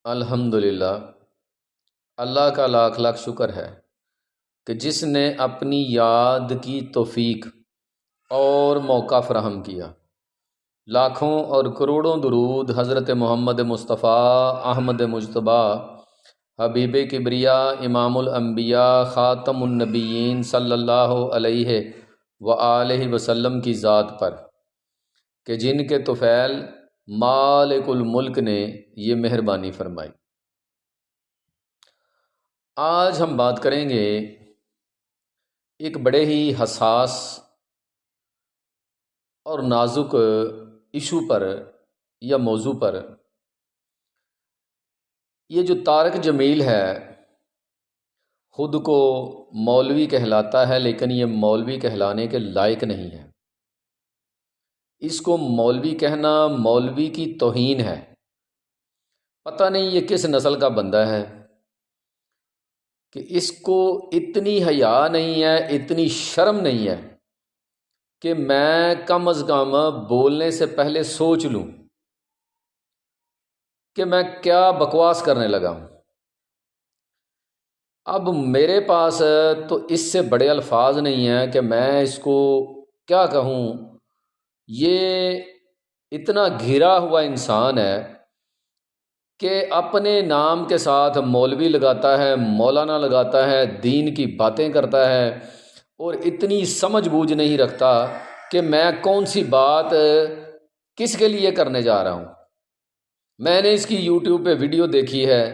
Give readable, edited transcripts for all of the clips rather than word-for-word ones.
الحمدللہ، اللہ کا لاکھ لاکھ شکر ہے کہ جس نے اپنی یاد کی توفیق اور موقع فراہم کیا۔ لاکھوں اور کروڑوں درود حضرت محمد مصطفیٰ احمد مجتبیٰ حبیب کبریا امام الانبیاء خاتم النبیین صلی اللہ علیہ وآلہ وسلم کی ذات پر کہ جن کے طفیل مالک الملک نے یہ مہربانی فرمائی۔ آج ہم بات کریں گے ایک بڑے ہی حساس اور نازک ایشو پر یا موضوع پر۔ یہ جو طارق جمیل ہے خود کو مولوی کہلاتا ہے، لیکن یہ مولوی کہلانے کے لائق نہیں ہے۔ اس کو مولوی کہنا مولوی کی توہین ہے۔ پتہ نہیں یہ کس نسل کا بندہ ہے کہ اس کو اتنی حیا نہیں ہے، اتنی شرم نہیں ہے کہ میں کم از کم بولنے سے پہلے سوچ لوں کہ میں کیا بکواس کرنے لگا ہوں۔ اب میرے پاس تو اس سے بڑے الفاظ نہیں ہیں کہ میں اس کو کیا کہوں۔ یہ اتنا گھرا ہوا انسان ہے کہ اپنے نام کے ساتھ مولوی لگاتا ہے، مولانا لگاتا ہے، دین کی باتیں کرتا ہے، اور اتنی سمجھ بوجھ نہیں رکھتا کہ میں کون سی بات کس کے لیے کرنے جا رہا ہوں۔ میں نے اس کی یوٹیوب پہ ویڈیو دیکھی ہے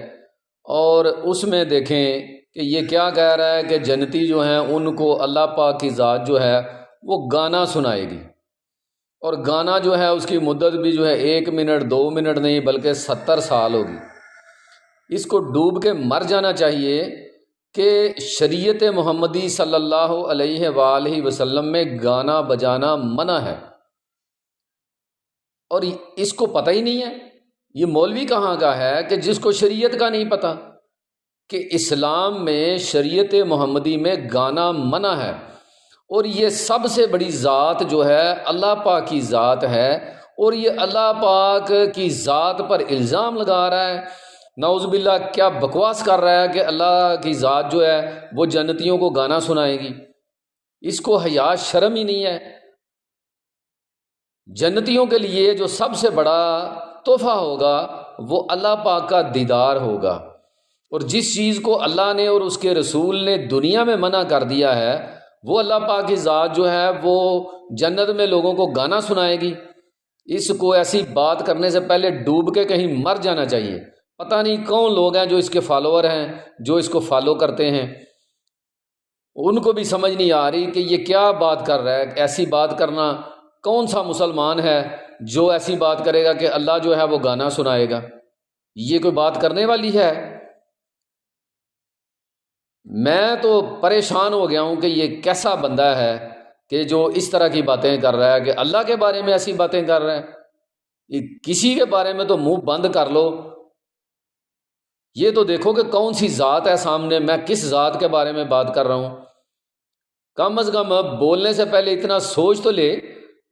اور اس میں دیکھیں کہ یہ کیا کہہ رہا ہے کہ جنتی جو ہیں ان کو اللہ پاک کی ذات جو ہے وہ گانا سنائے گی، اور گانا جو ہے اس کی مدت بھی جو ہے 1 منٹ 2 منٹ نہیں بلکہ 70 سال ہوگی۔ اس کو ڈوب کے مر جانا چاہیے کہ شریعت محمدی صلی اللہ علیہ وآلہ وسلم میں گانا بجانا منع ہے، اور اس کو پتہ ہی نہیں ہے۔ یہ مولوی کہاں کا ہے کہ جس کو شریعت کا نہیں پتہ کہ اسلام میں شریعت محمدی میں گانا منع ہے، اور یہ سب سے بڑی ذات جو ہے اللہ پاک کی ذات ہے، اور یہ اللہ پاک کی ذات پر الزام لگا رہا ہے۔ نعوذ باللہ، کیا بکواس کر رہا ہے کہ اللہ کی ذات جو ہے وہ جنتیوں کو گانا سنائے گی۔ اس کو حیا شرم ہی نہیں ہے۔ جنتیوں کے لیے جو سب سے بڑا تحفہ ہوگا وہ اللہ پاک کا دیدار ہوگا، اور جس چیز کو اللہ نے اور اس کے رسول نے دنیا میں منع کر دیا ہے وہ اللہ پاک کی ذات جو ہے وہ جنت میں لوگوں کو گانا سنائے گی۔ اس کو ایسی بات کرنے سے پہلے ڈوب کے کہیں مر جانا چاہیے۔ پتہ نہیں کون لوگ ہیں جو اس کے فالوور ہیں، جو اس کو فالو کرتے ہیں، ان کو بھی سمجھ نہیں آ رہی کہ یہ کیا بات کر رہا ہے۔ ایسی بات کرنا، کون سا مسلمان ہے جو ایسی بات کرے گا کہ اللہ جو ہے وہ گانا سنائے گا؟ یہ کوئی بات کرنے والی ہے؟ میں تو پریشان ہو گیا ہوں کہ یہ کیسا بندہ ہے کہ جو اس طرح کی باتیں کر رہا ہے، کہ اللہ کے بارے میں ایسی باتیں کر رہا ہے۔ کسی کے بارے میں تو منہ بند کر لو، یہ تو دیکھو کہ کون سی ذات ہے سامنے، میں کس ذات کے بارے میں بات کر رہا ہوں۔ کم از کم بولنے سے پہلے اتنا سوچ تو لے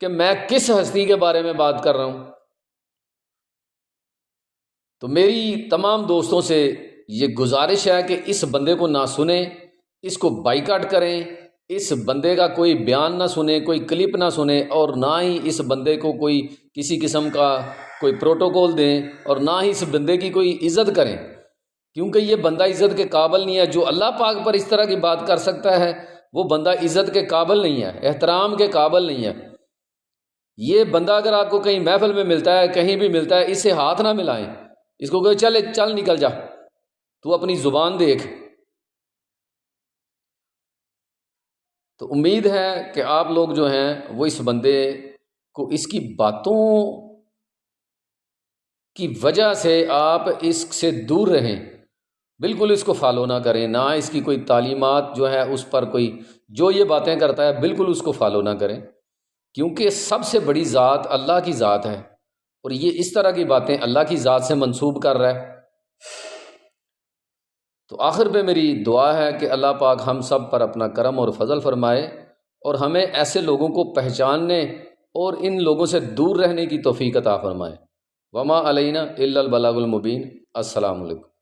کہ میں کس ہستی کے بارے میں بات کر رہا ہوں۔ تو میری تمام دوستوں سے یہ گزارش ہے کہ اس بندے کو نہ سنیں، اس کو بائیکاٹ کریں، اس بندے کا کوئی بیان نہ سنیں، کوئی کلپ نہ سنیں، اور نہ ہی اس بندے کو کوئی کسی قسم کا کوئی پروٹوکول دیں، اور نہ ہی اس بندے کی کوئی عزت کریں، کیونکہ یہ بندہ عزت کے قابل نہیں ہے۔ جو اللہ پاک پر اس طرح کی بات کر سکتا ہے وہ بندہ عزت کے قابل نہیں ہے، احترام کے قابل نہیں ہے۔ یہ بندہ اگر آپ کو کہیں محفل میں ملتا ہے، کہیں بھی ملتا ہے، اس سے ہاتھ نہ ملائیں، اس کو کہو چل نکل جا، تو اپنی زبان دیکھ۔ تو امید ہے کہ آپ لوگ جو ہیں وہ اس بندے کو اس کی باتوں کی وجہ سے آپ اس سے دور رہیں، بالکل اس کو فالو نہ کریں، نہ اس کی کوئی تعلیمات جو ہے اس پر کوئی جو یہ باتیں کرتا ہے بالکل اس کو فالو نہ کریں، کیونکہ سب سے بڑی ذات اللہ کی ذات ہے، اور یہ اس طرح کی باتیں اللہ کی ذات سے منسوب کر رہا ہے۔ تو آخر پہ میری دعا ہے کہ اللہ پاک ہم سب پر اپنا کرم اور فضل فرمائے، اور ہمیں ایسے لوگوں کو پہچاننے اور ان لوگوں سے دور رہنے کی توفیق عطا فرمائے۔ وما علینا الا البلاغ المبین۔ السلام علیکم۔